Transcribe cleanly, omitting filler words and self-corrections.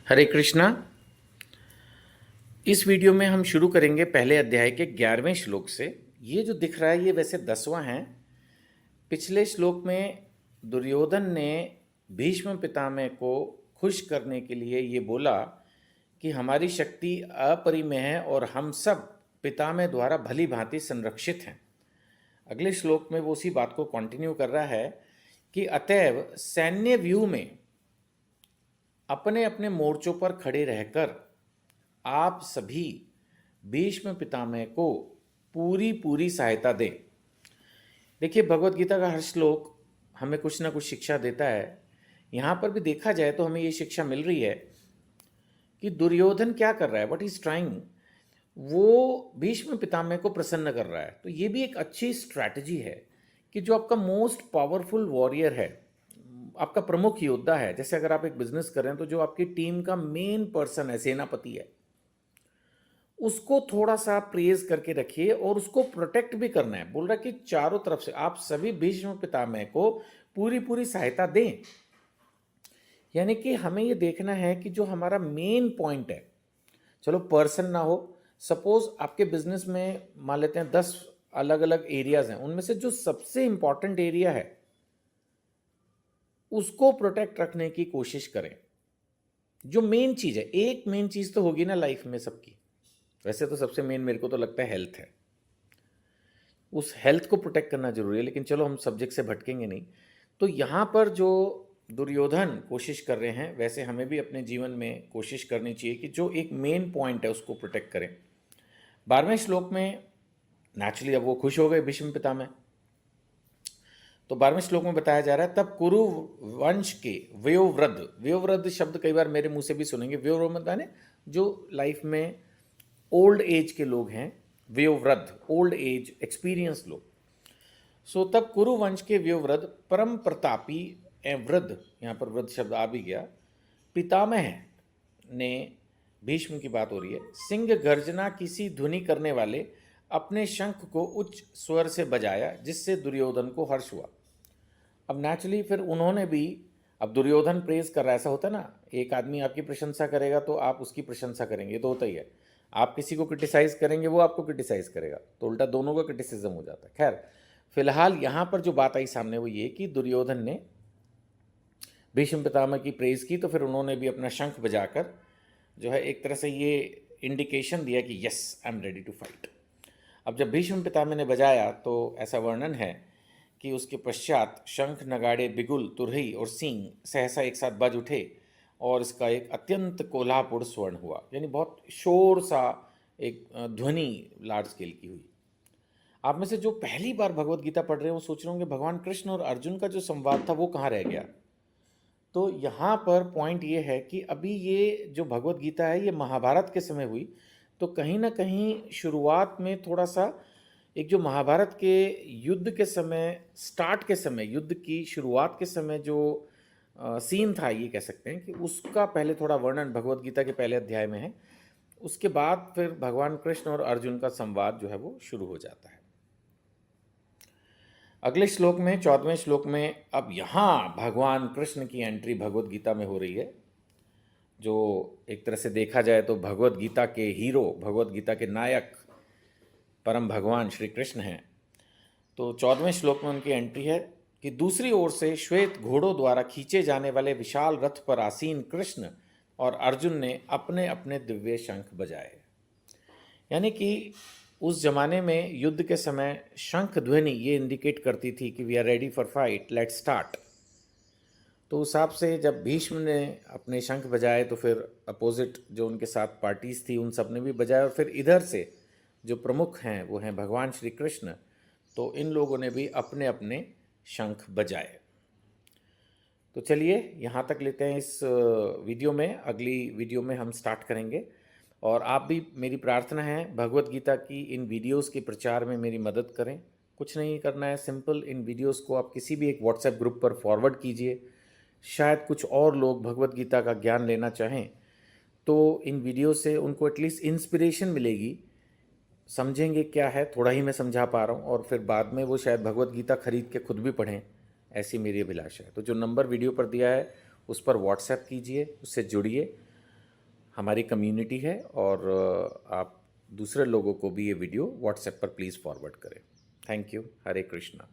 हरे कृष्णा। इस वीडियो में हम शुरू करेंगे पहले अध्याय के 11वें श्लोक से। ये जो दिख रहा है ये वैसे 10वां है। पिछले श्लोक में दुर्योधन ने भीष्म पितामह को खुश करने के लिए ये बोला कि हमारी शक्ति अपरिमेय है और हम सब पितामह द्वारा भली भांति संरक्षित हैं। अगले श्लोक में वो उसी बात को कंटिन्यू कर रहा है कि अतएव सैन्य व्यूह में अपने अपने मोर्चों पर खड़े रहकर आप सभी भीष्म पितामह को पूरी पूरी सहायता दें। देखिए, भगवत गीता का हर श्लोक हमें कुछ ना कुछ शिक्षा देता है। यहाँ पर भी देखा जाए तो हमें ये शिक्षा मिल रही है कि दुर्योधन क्या कर रहा है, व्हाट इज ट्राइंग, वो भीष्म पितामह को प्रसन्न कर रहा है। तो ये भी एक अच्छी स्ट्रैटेजी है कि जो आपका मोस्ट पावरफुल वॉरियर है, आपका प्रमुख योद्धा है, जैसे अगर आप एक बिजनेस कर रहे हैं तो जो आपकी टीम का मेन पर्सन है, सेनापति है, उसको थोड़ा सा प्रेज करके रखिए और उसको प्रोटेक्ट भी करना है। बोल रहा है कि चारों तरफ से आप सभी भीष्म पितामह को पूरी पूरी सहायता दें। यानी कि हमें ये देखना है कि जो हमारा मेन पॉइंट है, चलो पर्सन ना हो, सपोज आपके बिजनेस में मान लेते हैं 10 अलग अलग एरियाज हैं, उनमें से जो सबसे इंपॉर्टेंट एरिया है उसको प्रोटेक्ट रखने की कोशिश करें। जो मेन चीज है, एक मेन चीज तो होगी ना लाइफ में सबकी। वैसे तो सबसे मेन मेरे को तो लगता है हेल्थ है, उस हेल्थ को प्रोटेक्ट करना जरूरी है, लेकिन चलो हम सब्जेक्ट से भटकेंगे नहीं। तो यहाँ पर जो दुर्योधन कोशिश कर रहे हैं, वैसे हमें भी अपने जीवन में कोशिश करनी चाहिए कि जो एक मेन पॉइंट है उसको प्रोटेक्ट करें। 12वें श्लोक में नेचुरली अब वो खुश हो गए भीष्म पितामह। तो 12वें श्लोक में बताया जा रहा है, तब कुरु वंश के वयोवृद्ध, वयोवृद्ध शब्द कई बार मेरे मुंह से भी सुनेंगे। वयोवृद्ध माने जो लाइफ में ओल्ड एज के लोग हैं, वयोवृद्ध, ओल्ड एज एक्सपीरियंस लोग। सो तब कुरु वंश के वयोवृद्ध परम प्रतापी एवं वृद्ध, यहाँ पर वृद्ध शब्द आ भी गया, पितामह ने, भीष्म की बात हो रही है, सिंह गर्जना किसी ध्वनि करने वाले अपने शंख को उच्च स्वर से बजाया, जिससे दुर्योधन को हर्ष हुआ। अब नेचुरली फिर उन्होंने भी, अब दुर्योधन प्रेज कर रहा है, ऐसा होता है ना, एक आदमी आपकी प्रशंसा करेगा तो आप उसकी प्रशंसा करेंगे, ये तो होता ही है। आप किसी को क्रिटिसाइज करेंगे, वो आपको क्रिटिसाइज करेगा, तो उल्टा दोनों का क्रिटिसिज्म हो जाता है। खैर, फिलहाल यहाँ पर जो बात आई सामने वो ये कि दुर्योधन ने भीष्म पितामह की प्रेज की, तो फिर उन्होंने भी अपना शंख बजाकर जो है एक तरह से ये इंडिकेशन दिया कि yes I am ready to fight. अब जब भीष्म पितामह ने बजाया तो ऐसा वर्णन है कि उसके पश्चात शंख, नगाड़े, बिगुल, तुरही और सींग सहसा एक साथ बज उठे और इसका एक अत्यंत कोल्हापुर स्वर्ण हुआ, यानी बहुत शोर सा एक ध्वनि लार्ज स्केल की हुई। आप में से जो पहली बार भगवत गीता पढ़ रहे हैं वो सोच रहे होंगे भगवान कृष्ण और अर्जुन का जो संवाद था वो कहाँ रह गया। तो यहाँ पर पॉइंट ये है कि अभी ये जो भगवत गीता है ये महाभारत के समय हुई, तो कहीं ना कहीं शुरुआत में थोड़ा सा एक जो महाभारत के युद्ध के समय, स्टार्ट के समय, युद्ध की शुरुआत के समय जो सीन था, ये कह सकते हैं कि उसका पहले थोड़ा वर्णन भगवत गीता के पहले अध्याय में है। उसके बाद फिर भगवान कृष्ण और अर्जुन का संवाद जो है वो शुरू हो जाता है। अगले श्लोक में, 14वें श्लोक में, अब यहाँ भगवान कृष्ण की एंट्री भगवत गीता में हो रही है, जो एक तरह से देखा जाए तो भगवत गीता के हीरो, भगवत गीता के नायक परम भगवान श्री कृष्ण हैं। तो 14वें श्लोक में उनकी एंट्री है कि दूसरी ओर से श्वेत घोड़ों द्वारा खींचे जाने वाले विशाल रथ पर आसीन कृष्ण और अर्जुन ने अपने अपने दिव्य शंख बजाए। यानी कि उस जमाने में युद्ध के समय शंख ध्वनि ये इंडिकेट करती थी कि we are ready for fight, let's start. तो उस हिसाब से जब भीष्म ने अपने शंख बजाए तो फिर अपोजिट जो उनके साथ पार्टीज थी उन सब ने भी बजाया, और फिर इधर से जो प्रमुख हैं वो हैं भगवान श्री कृष्ण, तो इन लोगों ने भी अपने अपने शंख बजाए। तो चलिए यहाँ तक लेते हैं इस वीडियो में। अगली वीडियो में हम स्टार्ट करेंगे, और आप भी, मेरी प्रार्थना है, भगवत गीता की इन वीडियोस के प्रचार में मेरी मदद करें। कुछ नहीं करना है, सिंपल इन वीडियोस को आप किसी भी एक व्हाट्सएप ग्रुप पर फॉरवर्ड कीजिए। शायद कुछ और लोग भगवत गीता का ज्ञान लेना चाहें तो इन वीडियो से उनको एटलीस्ट इंस्पिरेशन मिलेगी, समझेंगे क्या है, थोड़ा ही मैं समझा पा रहा हूँ, और फिर बाद में वो शायद भगवत गीता खरीद के खुद भी पढ़ें, ऐसी मेरी अभिलाषा है। तो जो नंबर वीडियो पर दिया है उस पर व्हाट्सएप कीजिए, उससे जुड़िए, हमारी कम्युनिटी है, और आप दूसरे लोगों को भी ये वीडियो व्हाट्सएप पर प्लीज़ फॉरवर्ड करें। Thank you. हरे कृष्णा।